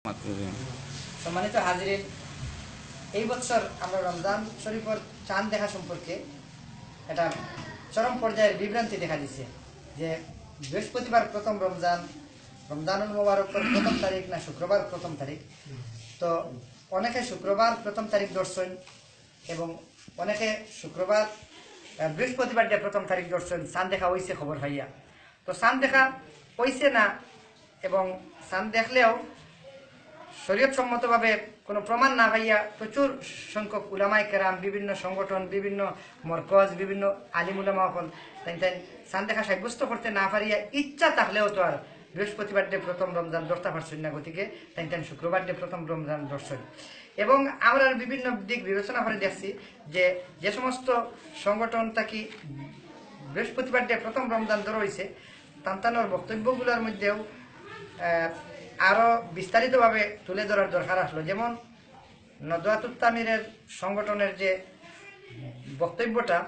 সম্মানিত হাজিরিন, এই বছর আমরা রমজান শরীফের চাঁদ দেখা সম্পর্কে একটা চরম পর্যায়ের বিভ্রান্তি দেখা দিচ্ছে যে বৃহস্পতিবার প্রথম রমজানুল মুবারকের প্রথম তারিখ না শুক্রবার প্রথম তারিখ। তো অনেকে শুক্রবার প্রথম তারিখ ধরছেন এবং অনেকে শুক্রবার বৃহস্পতিবার দিয়ে প্রথম তারিখ ধরছেন। চাঁদ দেখা হয়েছে খবর ভাইয়া, তো চাঁদ দেখা হয়েছে না এবং চাঁদ দেখলেও শরীয়ত সম্মতভাবে কোনো প্রমাণ না পাইয়া প্রচুর সংখ্যক উলামায়ে কেরাম, বিভিন্ন সংগঠন, বিভিন্ন মরকজ, বিভিন্ন আলিম উলামা হল তাই চাঁদ দেখা সাব্যস্ত করতে না পারিয়া ইচ্ছা থাকলেও তো আর বৃহস্পতিবার ডে প্রথম রমজান ধরতে পারছেন না, গতিকে তাই শুক্রবার ডে প্রথম রমজান ধরছেন। এবং আমরা বিভিন্ন দিক বিবেচনা করে দেখছি যে সমস্ত সংগঠন থাকি বৃহস্পতিবার ডে প্রথম রমজান ধরা হয়েছে, তান্তানোর বক্তব্যগুলোর মধ্যেও আরো বিস্তারিতভাবে তুলে ধরার দরকার আসলো। যেমন নদওয়াতুত তামিরের সংগঠনের যে বক্তব্যটা,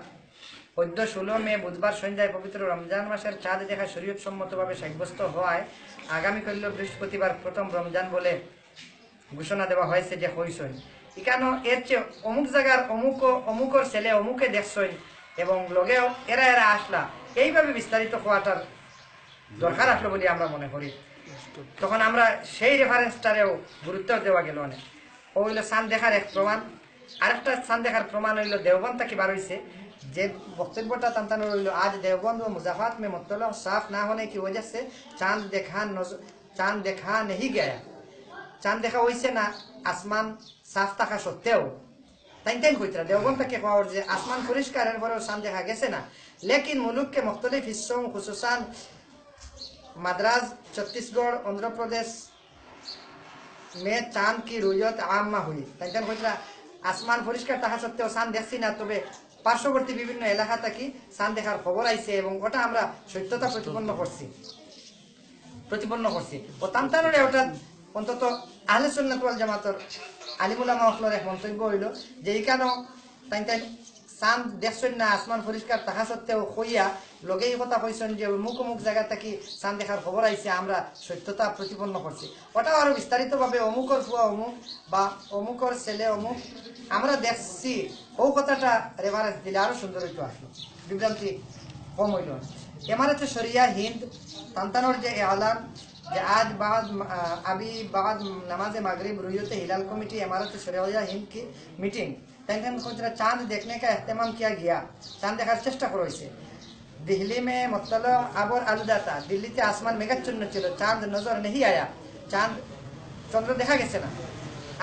16 মে বুধবার সন্ধ্যায় পবিত্র রমজান মাসের চাঁদ দেখা শরীয়ত সম্মতভাবে সাব্যস্ত হওয়ায় আগামীকাল বৃহস্পতিবার প্রথম রমজান বলে ঘোষণা দেওয়া হয়েছে যে হইসন। এখানে এর চেয়ে অমুক জায়গার অমুকর ছেলে অমুকে দেখছই এবং লগেও এরা আসলা, এইভাবে বিস্তারিত হওয়াটার দরকার আসলো বলে আমরা মনে করি। তখন আমরা সেই রেফারেন্সটারেও গুরুত্ব দেওয়া গেল অনেক। ও হইল চাঁদ দেখার এক প্রমাণ। আরেকটা চাঁদ দেখার প্রমাণ হইল দেওবন্দ থেকে বার হয়েছে যে বক্তব্যটা তান্তানোর হইল, আজ দেওবন্দ ও মুজাফাত में मुख्तलिफ साफ ना होने की वजह से चांद देखा नहीं गया। চাঁদ দেখা হয়েছে না আসমান সাফ থাকা সত্ত্বেও, তাই কইতরা দেওবন্দ থেকে পাওয়া যে আসমান পরিষ্কারের পরেও চাঁদ দেখা গেছে না। लेकिन मुल्क के मुख्तलिफ हिस्सों खुसूसान मद्रास, छत्तीसगढ़, आंध्र प्रदेश में चांद की रुयत आम हुई। आसमान परिष्कार থাকা সত্ত্বেও চাঁদ দেখছি না, তবে পার্শ্ববর্তী বিভিন্ন এলাকা থেকে চাঁদ দেখার খবর আইছে এবং ওটা আমরা সত্যতা প্রতিপন্ন করছি। ও তান্তানোর ওটা অন্তত আহলে সুন্নাত ওয়াল জামাতের আলিম উলামা হকলের এক মন্তব্য হইল যে এইখানেও তাই চাঁদ দেখছেন না আসমান পরিষ্কার থাকা সত্ত্বেও হইয়া লগে এই কথা কইছেন যে অমুক অমুক জায়গা থেকে চাঁদ দেখার খবর আইছে, আমরা সত্যতা প্রতিপন্ন করছি। ওটাও আরো বিস্তারিতভাবে অমুকর ফুয়া অমুক বা অমুকর ছেলে অমুক আমরা দেখছি, ও কথাটা রেফারেন্স দিলে আরো সুন্দর হইতো, আসলো বিভ্রান্তি কম হইল। এমারতে শরিয়া হিন্দ তান্তানোর যে এলান যে আজ बाद नमाज मगरिब रुयत हिलाल कमेटी इमारत शरिया हिंद की मीटिंग चांद देखने का एहतमाम किया गया। चांद देखार चेष्टा करा हয়েছে। दिल्ली में मुत्तला आबर आलुदा था। दिल्लीते आसमान मेघाच्छन्न ছিল, चांद नजर नहीं आया। चांद चंद्र देखा গেছে না।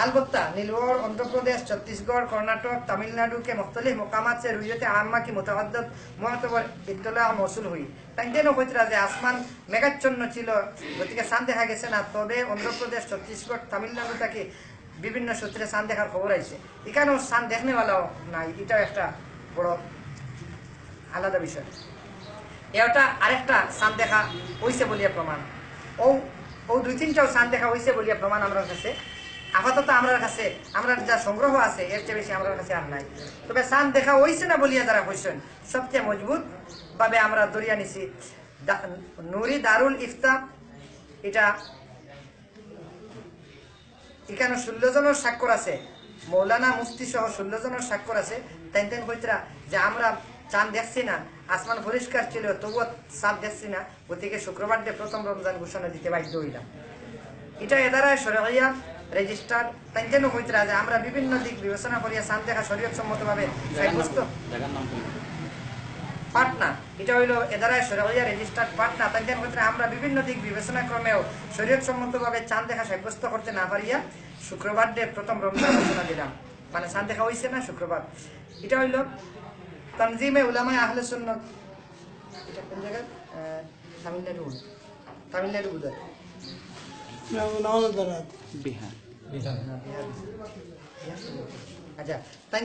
अलबत्ता नीलवर, आंध्र प्रदेश, छत्तीसगढ़, कर्नाटक, तमिलनाडु के मुख्तलिफ मकामात से रुयत आम्मा की मुतअद्दिद मुअतबर इत्तला मौसूल हुई। তাইতেনও কইতরা যে আসমান মেঘাচ্ছন্ন ছিল, গতিকে চাঁদ দেখা গেছে না, তবে অন্ধ্রপ্রদেশ, ছত্তিশগড়, তামিলনাড়ু থেকে বিভিন্ন সূত্রে চাঁদ দেখার খবর আইছে। এখানেও চাঁদ দেখনেওয়ালাও নাই, এটাও একটা বড় আলাদা বিষয়। এটা আরেকটা চাঁদ দেখা হইছে বলিয়া প্রমাণ। ও দুই তিনটাও চাঁদ দেখা হইছে বলিয়া প্রমাণ আমার কাছে আপাতত আমরা যা সংগ্রহ আছে এর চেয়ে বেশি আমার কাছে আর নাই। তবে চাঁদ দেখা হইছে না বলিয়া যারা কইছেন সবচেয়ে মজবুত ভাবে আমরা দরিয়া নিছি নুরি দারুল ইফতা। এটা এখানে 16 জনের স্বাক্ষর আছে, মৌলানা মুফতি সহ 16 জনের স্বাক্ষর আছে। তাই কইতরা যে আমরা চাঁদ দেখছি না, আসমান পরিষ্কার ছিল তবুও চাঁদ দেখছি না, গতিকে শুক্রবার দিয়ে প্রথম রমজান ঘোষণা দিতে বাধ্য হইলাম। এটা এদারা শরিয়া রেজিস্টার। তাই কইতরা যে আমরা বিভিন্ন দিক বিবেচনা করিয়া চাঁদ দেখা শরীয়ত সম্মতভাবে সাব্যস্ত পাটনা, এটা হইল এদারায় শরিয়া রেজিস্টার্ড পাটনা। তাই কইতরা আমরা বিভিন্ন দিক বিবেচনা ক্রমেও শরীয়ত সম্মতভাবে চাঁদ দেখা সাব্যস্ত করতে না পারিয়া শুক্রবার দিয়ে প্রথম রমজান ঘোষণা দিলাম। মানে চাঁদ দেখা হইছে না শুক্রবার। এটা হইল তানজিমে উলামায়ে আহলে সুন্নাত। এটা কোন জায়গা? তামিলনাড়ু বুঝায় বিহার। আচ্ছা, তাই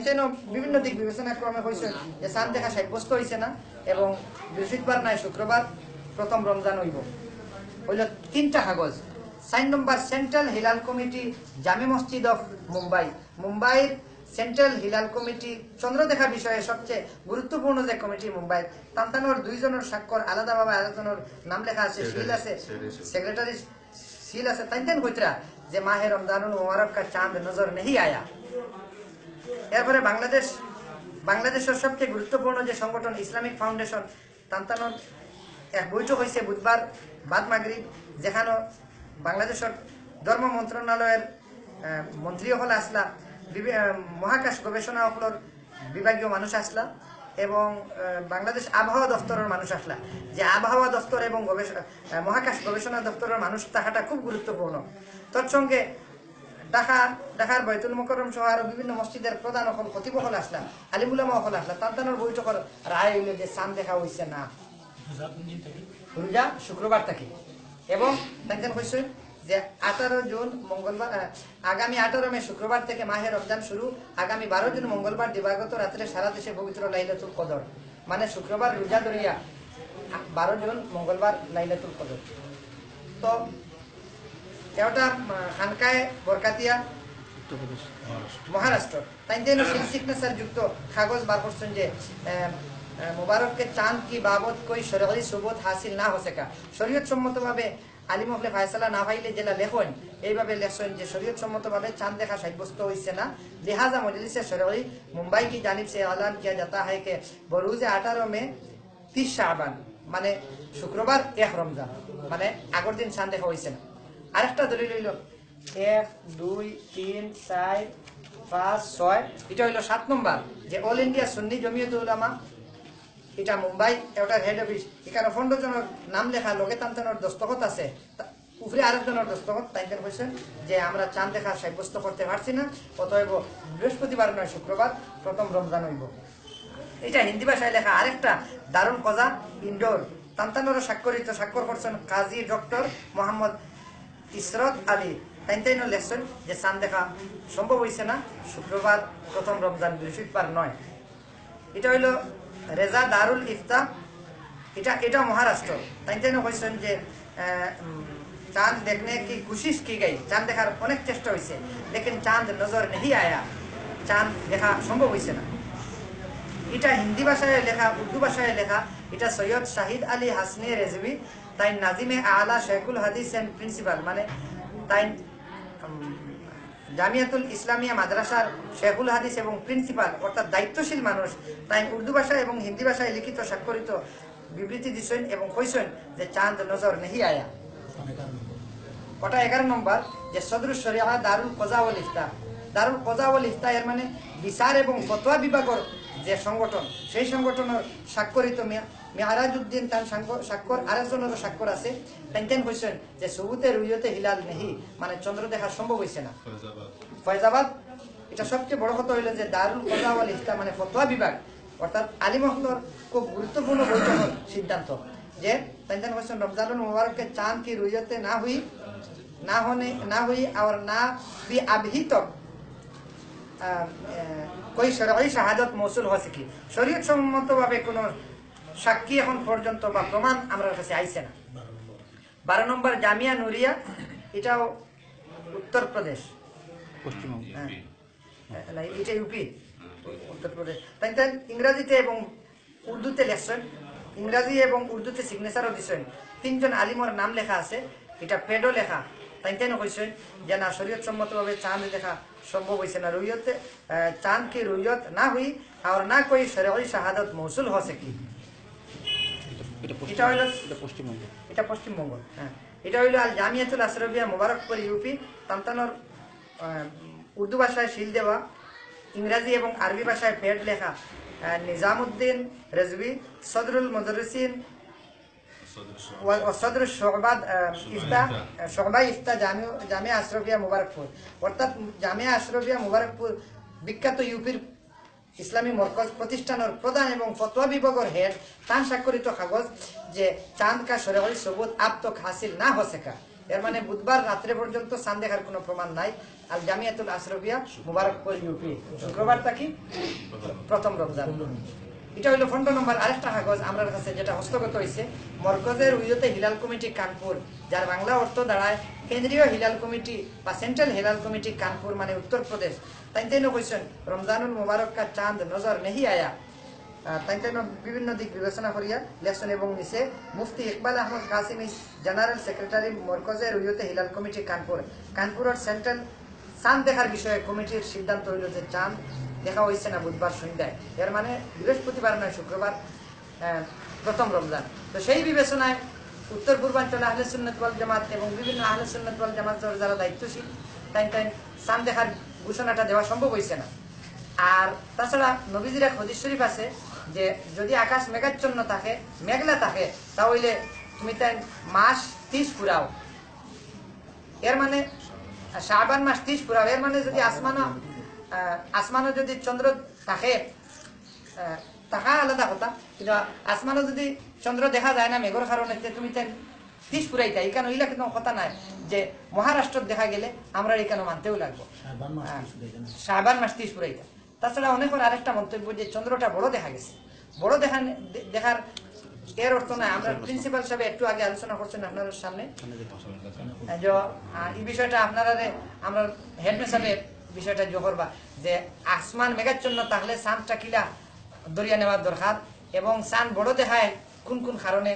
বিভিন্ন দিক বিবেচনা ক্রমে হয়েছে যে চাঁদ দেখা সাব্যস্ত হয়েছে না এবং বৃহস্পতিবার নাই শুক্রবার প্রথম রমজান হইব। হইল 3টা কাগজ। 4 নম্বর সেন্ট্রাল হিলাল কমিটি, জামে মসজিদ অফ মুম্বাইয়ের সেন্ট্রাল হিলাল কমিটি চন্দ্র দেখা বিষয়ে সবচেয়ে গুরুত্বপূর্ণ যে কমিটি মুম্বাই, তান্তানোর 2 জনের স্বাক্ষর আলাদাভাবে আলোচনার নাম লেখা আছে, সিল আছে, সেক্রেটারি সিল আছে। তাই কইতরা যে মাহে রমজানুল মুবারক কা চাঁদ নজর নেহি আয়া। এরপরে বাংলাদেশের সবচেয়ে গুরুত্বপূর্ণ যে সংগঠন ইসলামিক ফাউন্ডেশন তান্তানোর এক বৈঠক হয়েছে বুধবার বাদ মাগরিব, যেখানে বাংলাদেশের ধর্ম মন্ত্রণালয়ের মন্ত্রী হল আসলা, মহাকাশ গবেষণা হলর বিভাগীয় মানুষ আসলা এবং বাংলাদেশ আবহাওয়া দপ্তরের মানুষ আসলা। যে আবহাওয়া দপ্তর এবং মহাকাশ গবেষণা দপ্তরের মানুষ থাকাটা খুব গুরুত্বপূর্ণ। তৎসঙ্গে ঢাকার বাইতুল মোকাররম সহ আরো বিভিন্ন মসজিদের প্রধান হল খতিব হল আসলা, আলিমুলামা হল আসলা। তান্তানোর বৈঠকের রায় হইল যে চাঁদ দেখা হয়েছে না, রোজা শুক্রবার থেকে। এবং তাইতেন কইছেন যে 18 জুন মঙ্গলবার, আগামী 18 মে শুক্রবার থেকে মাহে রমজান শুরু, আগামী 12 জুন মঙ্গলবার দিবাগত রাত্রে সারা দেশে পবিত্র লাইলাতুল কদর, মানে শুক্রবার রোজা ধরিয়া 12 জুন মঙ্গলবার লাইলাতুল কদর। তো এটা খানকায় বরকাতিয়া মহারাষ্ট্র তাইতেন সিগনেচার যুক্ত কাগজ বার করছেন যে मुबारक के चांद की बाबत कोई शरई सबूत हासिल ना हो सका। शरीयत सम्मतभाবে আলিম হলে ফায়সালা না পাইলে যেটা লেখন এইভাবে লেখছেন যে শরীয়ত সম্মতভাবে চাঁদ দেখা সাব্যস্ত হইছে না। लिहाजा मजलिस शरई मुंबई की जानिब से ऐलान किया जाता है कि बरोज 18 में 30 शाबान মানে শুক্রবার 1 রমজান মানে আগের দিন চাঁদ দেখা হইছে না। আরেকটা দলিল হইল 1 2 3 4 5 6, এটা হইল 7 নম্বর যে অল ইন্ডিয়া সুন্নি জমিয়তুল উলামা, এটা মুম্বাই এটা হেড অফিস, এখানে 15 জনের নাম লেখা, লগে তান্তানোর দস্তখত আছে, উপরে আরেকজনের দস্তখত। তাইতেন কইছেন যে আমরা চাঁদ দেখা সাব্যস্ত করতে পারছি না, অতএব বৃহস্পতিবার নয় শুক্রবার প্রথম রমজান হইব। এটা হিন্দি ভাষায় লেখা। আরেকটা দারুল কজা ইন্ডোর তান্তানোর স্বাক্ষর করছেন কাজী ডক্টর মোহাম্মদ ইসরত আলী। তাইতেন লেখছেন যে চাঁদ দেখা সম্ভব হইছে না, শুক্রবার প্রথম রমজান বৃহস্পতিবার নয়। এটা হইল রেজা দারুল ইফতা, এটা মহারাষ্ট্র। তাইতেন কইছেন যে চাঁদ দেখনে কি কোশিশ কি গই, চাঁদ দেখার অনেক চেষ্টা হয়েছে, লেকিন চাঁদ নজর নেই আয়া, চাঁদ দেখা সম্ভব হয়েছে না। এটা হিন্দি ভাষায় লেখা, উর্দু ভাষায় লেখা। এটা সৈয়দ শাহিদ আলী হাসনি রেজভি, তাই নাজিমে আলা শেখুল হাদিস এন্ড প্রিন্সিপাল, মানে তাই জামিয়াতুল ইসলামিয়া মাদ্রাসার শেখুল হাদিস এবং প্রিন্সিপাল অর্থাৎ দায়িত্বশীল মানুষ। তাই উর্দু ভাষা এবং হিন্দি ভাষায় লিখিত স্বাক্ষরিত বিবৃতি দিচ্ছেন এবং কইছেন যে চাঁদ নজর নেহি আয়া। ওটা 11 নম্বর যে সদরুল শরিয়া দারুল কজা ওয়াল ইফতা। দারুল কজা ওয়াল ইফতা এর মানে বিচার এবং ফতোয়া বিভাগের যে সংগঠন, সেই সংগঠনের স্বাক্ষরিত মেয়ারাজ উদ্দিন তার স্বাক্ষর, আরেকজনের স্বাক্ষর আছে। তাইতেন কইছেন যে সবুতে রুইয়তে হিলাল নেহি, মানে চন্দ্র দেখা সম্ভব হইছে না। ফয়জাবাদ এটা সবচেয়ে বড় কথা হইল যে দারুল কজা ওয়াল ইফতা মানে ফতোয়া বিভাগ, অর্থাৎ আলিম হলর খুব গুরুত্বপূর্ণ বৈঠকের সিদ্ধান্ত যে তাইতেন কইছেন রমজানুল মুবারক চাঁদ কি রুইয়তে না हुई और ना भी अभी तक कोई शरई शहादत मौसूल हो सकी। शरीयत सम्मतभाবে কোনো সাক্ষী এখন পর্যন্ত বা প্রমাণ আমার কাছে আইছে না। 12 নম্বর জামিয়া নুরিয়া, এটাও উত্তরপ্রদেশ, পশ্চিমবঙ্গ, এটা ইউপি, উত্তরপ্রদেশ। তাই ইংরেজিতে এবং উর্দুতে লেখছেন, ইংরেজি এবং উর্দুতে সিগনেচারও দিচ্ছেন। 3 জন আলিমর নাম লেখা আছে, এটা পেডও লেখা। তাইতেন কইছেন যে না শরীয়ত সম্মতভাবে চাঁদ দেখা সম্ভব হইছে না, রুইয়তে চাঁদ কি রুইয়ত না হুই আর না কোই শরঈ শাহাদাত মৌসুল हो सकी। এটা হইল পশ্চিমবঙ্গ, এটা পশ্চিমবঙ্গ। হ্যাঁ, এটা হইল আল জামিয়াতুল আশরাফিয়া মুবারকপুর ইউপি। তান্তানোর উর্দু ভাষায় শিল দেওয়া, ইংরেজি এবং আরবি ভাষায় পেড লেখা। নিজামুদ্দিন রেজভি সদরুল মুদাররিসিন সদর শোবা ইফতা জামিয়া আশরাফিয়া মুবারকপুর, অর্থাৎ জামিয়া আশরাফিয়া মুবারকপুর বিখ্যাত ইউপির ইসলামী মরকজ প্রতিষ্ঠানের প্রধান এবং ফতোয়া বিভাগের হেড, তার স্বাক্ষরিত কাগজ যে চাঁদ কা শরঈ সবুত আব তক হাসিল না हो सका। এর মানে বুধবার রাত্রে পর্যন্ত চাঁদ দেখার কোনো প্রমাণ নাই। আল জামিয়াতুল আশরাফিয়া মুবারকপুর ইউপি, শুক্রবার থাকি প্রথম রমজান। এটা হইল 15 নম্বর। আরেকটা কাগজ আমার কাছে যেটা হস্তগত হয়েছে, মরকজের উইয়তে হিলাল কমিটি কানপুর, যার বাংলা অর্থ দাঁড়ায় কেন্দ্রীয় হিলাল কমিটি বা সেন্ট্রাল হিলাল কমিটি কানপুর, মানে উত্তরপ্রদেশ। তাইতেন কইছেন রমজানুল মুবারক কা চাঁদ নজর নেহি আয়া, তাই বিভিন্ন দিক বিবেচনা করিয়া লেসন এবং নিচে মুফতি ইকবাল আহমদ কাসিম জেনারেল সেক্রেটারি মরকজের রুইয়তে হিলাল কমিটি কানপুরের সেন্ট্রাল চাঁদ দেখার বিষয়ে কমিটির সিদ্ধান্ত হইল যে চাঁদ দেখা হয়েছে না বুধবার সন্ধ্যায়, এর মানে বৃহস্পতিবার নয় শুক্রবার প্রথম রমজান। তো সেই বিবেচনায় উত্তর পূর্বাঞ্চলে আহলে সুন্নাত ওয়াল জামাত এবং বিভিন্ন আহলে সুন্নাত ওয়াল জামাতের যারা দায়িত্বশীল তাই চাঁদ দেখার ঘোষণাটা দেওয়া সম্ভব হয়েছে না। আর তাছাড়া নবীজির এক হাদিস শরীফ আছে যে যদি আকাশ মেঘাচ্ছন্ন থাকে, মেঘলা থাকে, তাহলে তুমি তাই মাস 30 পুরাও, এর মানে শাবান মাস 30 পুরাও, এর মানে যদি আসমানও যদি চন্দ্র থাকে তাহা আলাদা কথা, কিন্তু আসমানও যদি চন্দ্র দেখা যায় না মেঘর কারণে তুমি তাই 30 পুরাইতা, এখানে ওইলা কিন্তু কথা নাই যে মহারাষ্ট্র দেখা গেলে আমরা এখানে মানতেও লাগবো শাবান মাস 30 পুরাইতা। তাছাড়া অনেকের আরেকটা মন্তব্য যে চন্দ্রটা বড় দেখা গেছে, বড় দেখার এর অর্থ নয়। আমরা প্রিন্সিপাল সাহেব একটু আগে আলোচনা করছেন আপনাদের সামনে, এই বিষয়টা আপনারা আমরা হেডমেস্টার সাহেব বিষয়টা যোগ করবা যে আসমান মেঘাচ্ছন্ন তাহলে চাঁদটা কিলা দরিয়া নেওয়ার দরকার এবং চাঁদ বড় দেখায় কোন কোন কারণে,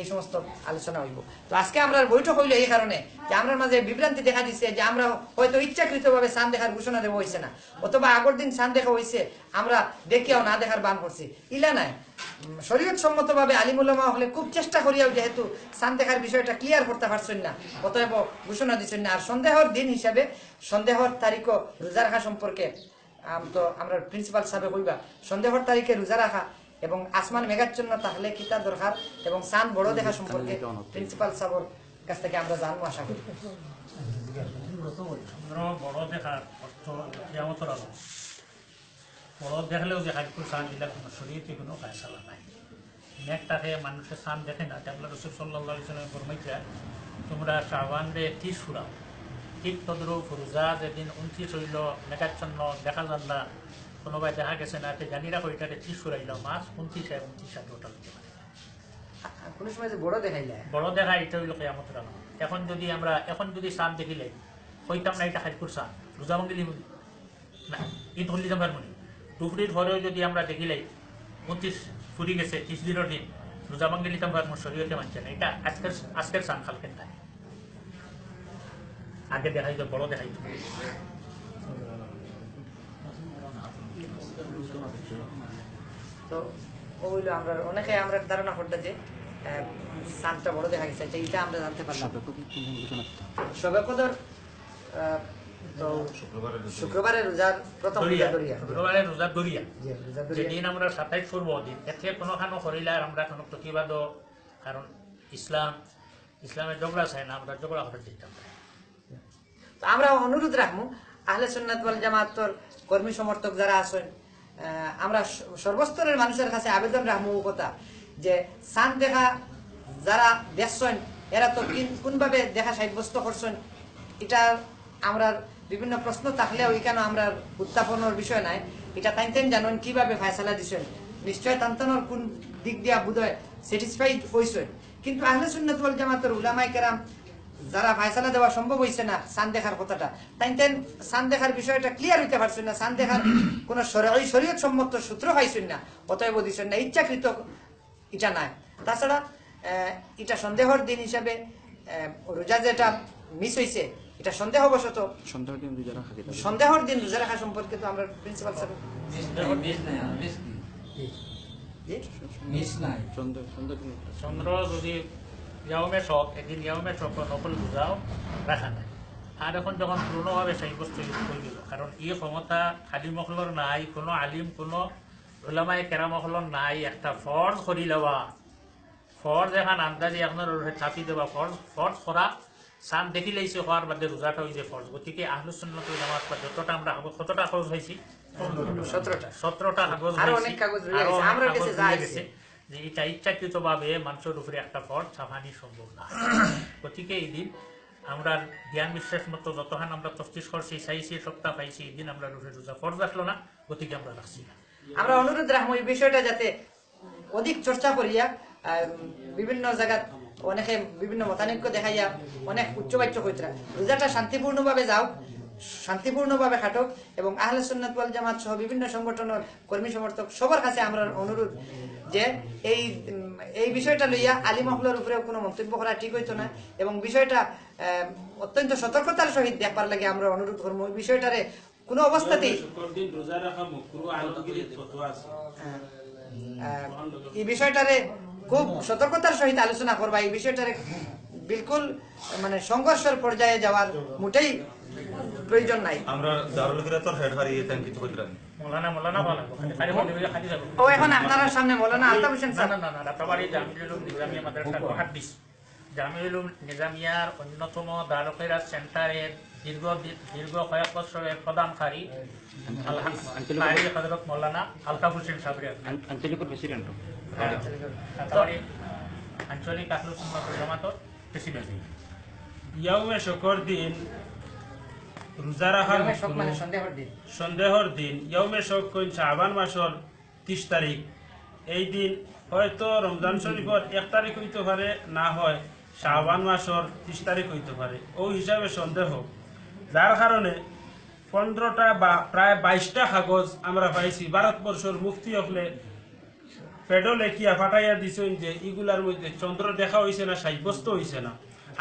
এই সমস্ত আলোচনা হইব। তো আজকে আমরা বৈঠক হইলো এই কারণে যে আমরা মাঝে বিভ্রান্তি দেখা দিচ্ছে যে আমরা হয়তো ইচ্ছাকৃত ভাবে চাঁদ দেখার ঘোষণা দেওয়া হয়েছে না, অথবা আগের দিন চাঁদ দেখা হয়েছে আমরা দেখিয়াও না দেখার বান করছি, ইলা নাই। শরীয়ত সম্মত ভাবে আলিমুল্লামা হলে খুব চেষ্টা করিয়াও যেহেতু চাঁদ দেখার বিষয়টা ক্লিয়ার করতে পারছেন না, অতএব ঘোষণা দিচ্ছেন না। আর সন্দেহর দিন হিসাবে সন্দেহর তারিখ রোজা রাখা সম্পর্কে তো আমরা প্রিন্সিপাল সাহেব কইবা সন্দেহর তারিখে রোজা রাখা এবং আসমান মেঘাচ্ছন্ন তাহলে কিতা দরকার এবং চাঁদ বড় দেখা সম্পর্কে প্রিন্সিপাল সাহেবের কাছ থেকে আমরা জানবো আশা করি। বড় দেখার অর্থ কিয়ামতের আলো, বড় দেখলেও যে হাজপুর চাঁদ দিলে কোনো শরীরে কোনো ফায়সালা নাই। মেঘটাকে মানুষের চাঁদ দেখে না, তাহলে রসুল সাল্লাল্লাহু আলাইহি ওয়াসাল্লাম ফরমাইছে তোমরা শাবান রে 30 ফুরাও, ঠিক তদ্রুপ রোজা যেদিন 29 হইল মেঘাচ্ছন্ন দেখা যান না, কোনোবাই দেখা গেছে না, জানি রাখো এটাতে 30 ফুরাইল, মাস 29 টোটাল কোন সময় যে বড় দেখাইলে বড় দেখা এটা হইল কিয়ামতের আলো। এখন যদি চাঁদ দেখিলে হইতাম না এটা হাজপুর চাঁদ, রোজা ভাঙ্গিলি না, ঈদ হলি যাবার মনে দুপুরের ঘরেও যদি আমরা দেখিলাই 29 ফুরি গেছে 30 দিনের দিন, রোজা ভাঙ্গিলি তাম্বার শরীয়তে মানছে না, এটা আজকের চাঁদ কালকের নাই, আগে দেখাই তো বড় দেখাই। তো ওইগুলো আমরা অনেকে আমরা ধারণা করতে যে চাঁদটা বড় দেখা গেছে, এইটা আমরা জানতে পারলাম। সবে কদর তো শুক্রবারের রোজার প্রথম শুক্রবারের রোজার দরিয়া যেদিন আমরা 27 পূর্ব দিন, এতে কোনোখানো করিলে আমরা কোনো প্রতিবাদ, কারণ ইসলামের ঝগড়া চাই না, আমরা ঝগড়া করে দিতাম। আমরা অনুরোধ রাখবো আহলে সুন্নাত ওয়াল জামাতের কর্মী সমর্থক যারা আছেন, আমরা সর্বস্তরের মানুষের কাছে আবেদন রাখবো কথা যে চাঁদ দেখা যারা দেখছেন এরা তো কোনভাবে দেখা সাব্যস্ত করছেন, এটা আমরা বিভিন্ন প্রশ্ন থাকলেও এখানে আমরা উত্থাপনের বিষয় নাই, এটা তাইতেন জানেন কিভাবে ফয়সালা দিচ্ছেন, নিশ্চয় তান্তানোর কোন দিক দিয়া বোধহয় স্যাটিসফাইড হয়েছেন। কিন্তু আহলে সুন্নাত ওয়াল জামাতের উলামায়ে কেরাম যারা ফয়সালা দেওয়া সম্ভব হয়েছে না চাঁদ দেখার কথাটা, তাইতেন চাঁদ দেখার বিষয়টা ক্লিয়ার হইতে পারছেন না, চাঁদ দেখার কোন শরীয়ত সম্মত সূত্র পাইছেন না, অতএব দিচ্ছেন না, ইচ্ছাকৃত এটা নাই। তাছাড়া এটা সন্দেহর দিন হিসাবে রোজা যেটা মিস হয়েছে এটা সন্দেহবশত সন্দেহর দিন রোজা রাখা সম্পর্কে তো আমরা প্রিন্সিপাল স্যার চন্দ্র যদি ইয়ামে শখ একদিন ইয়ামে শখ নকল রোজাও রাখা নাই। আর এখন যখন পূর্ণভাবে সাব্যস্ত হয়ে গেল, কারণ এই ক্ষমতা খালি মহলর নাই, কোনো আলিম কোনো ওলামায়ে কেরাম মহলর নাই, একটা ফর্জ করি লওয়া, ফর্জ এখন আন্দাজি আপনার চাপি দেওয়া, ফর্জ করা চাঁদ দেখি লাইছে হওয়ার বাদে রোজাটা হয়েছে ফর্জ। গতিকে আহলুস সুন্নাত ওয়াল জামাত বা যতটা আমরা কতটা কাগজ হয়েছি 17টা কাগজ গেছে যে এটা ইচ্ছাকৃত ভাবে মানুষের উপরে একটা ফর্জ ছাপানি সম্ভব না। গতিকে এই দিন আমরা জ্ঞান বিশ্বাস মতো যতক্ষণ আমরা তফতিশ করছি চাইছি সপ্তাহ পাইছি, এই দিন আমরা রোজা ফর্জ আসলো না, গতিকে আমরা রাখছি না। আমরা অনুরোধ রাখবো এই বিষয়টা যাতে অধিক চর্চা করিয়া বিভিন্ন জায়গা অনেকে বিভিন্ন মতানৈক্য দেখাইয়া অনেক উচ্চবাচ্য হইতরা রোজাটা শান্তিপূর্ণভাবে যাও শান্তিপূর্ণভাবে কাটুক এবং আহলে সুন্নাত ওয়াল জামাত সহ বিভিন্ন সংগঠনের কর্মী সমর্থক সবার কাছে আমরা অনুরোধ যে এই বিষয়টা লইয়া আলিম মহলের উপরে কোনো মন্তব্য করা ঠিক হইতো না এবং বিষয়টা অত্যন্ত সতর্কতার সহিত দেখবার লাগে আমরা অনুরোধ করবো। ওই বিষয়টারে কোনো অবস্থাতেই এই বিষয়টারে খুব সতর্কতার সহিত আলোচনা করবা। এই বিষয়টারে বিলকুল মানে সংঘর্ষের পর্যায়ে যাওয়ার মোটেই প্রয়োজন নাই। আমরা দারুল কিরাতর হেড হারিয়ে কিছু কইরাম মাওলানা ভালো খালি খালি যাব। ও এখন আপনার সামনে মাওলানা আলতাফ হোসেন স্যার না রাতাবাড়ি জামিউল নিজামিয়া মাদ্রাসার মুহাদ্দিস জামিউল নিজামিয়ার অন্যতম দারুল কিরাত সেন্টারের দীর্ঘ কয়েক বছরের প্রধানকারী হযরত মাওলানা আলতাফ হোসেন সাহেব আঞ্চলিক প্রেসিডেন্ট রাতাবাড়ি আঞ্চলিক আহলে সুন্নাত ওয়াল জামাতের প্রেসিডেন্ট। ইয়াউমে শুকর দিন রোজা রাখার সন্দেহর দিন ইয়াউমে শক কইন শাবান মাসের 30 তারিখ। এই দিন হয়তো রমজান শরীফের 1 তারিখ হইতে পারে, না হয় শাবান মাসের 30 তারিখ হইতে পারে। ও হিসাবে সন্দেহ, যার কারণে 15টা বা প্রায় 22টা কাগজ আমরা পাইছি। ভারতবর্ষের মুফতি হলে পেডো লেখিয়া পাঠাইয়া দিছেন যে এগুলার মধ্যে চন্দ্র দেখা হয়েছে না, সাব্যস্ত হয়েছে না।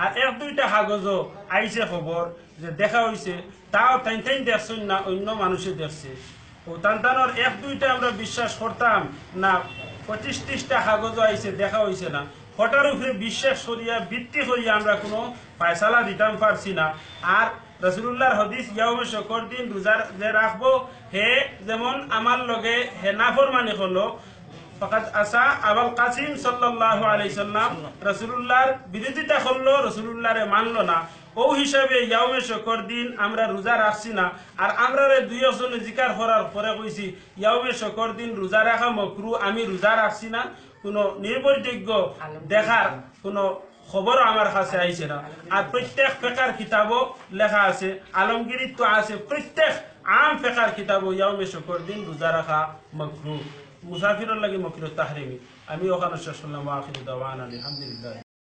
আর 1-2টা কাগজও আইছে খবর যে দেখা হয়েছে, তাও তাই দেখছেন না, অন্য মানুষে দেখছে। ও তান্তানোর 1-2টা আমরা বিশ্বাস করতাম না, 25-30টা কাগজও আইছে দেখা হয়েছে না। হঠাৎ উপরে বিশ্বাস করিয়া ভিত্তি করিয়া আমরা কোনো ফায়সালা দিতাম পারছি না। আর রাসূলুল্লাহর হাদিস ইয়াউমে শুকর দিন রোজা যে রাখবো হে যেমন আমার লগে হে নাফরমানি হলো ফাকাত আসা আবুল কাসিম সাল্লাল্লাহু আলাইহি সাল্লাম রাসূলুল্লাহর বিরোধিতা করলো, রাসূলুল্লাহরে মানলো না। ও হিসাবে ইয়াউমে শুকর দিন আমরা রোজা রাখছি না। আর আমরা দুই জনে জিকার করার পরে কইছি ইয়াউমে শুকর দিন রোজা রাখা মাকরু, আমি রোজা রাখছি না। কোনো নির্ভরযোগ্য দেখার কোনো খবর আমার কাছে আইছে না। আর প্রত্যেক ফিকহের কিতাবও লেখা আছে, আলমগীরিত আছে, প্রত্যেক আম ফিকহের কিতাবও ইয়াউমে শুকর দিন রোজা রাখা মাকরু, মুসাফিরের লাগি মাকরু তাহরিমি। আমি ওখানে শেষ করলাম। আখির দাওয়ানা আলহামদুলিল্লাহ।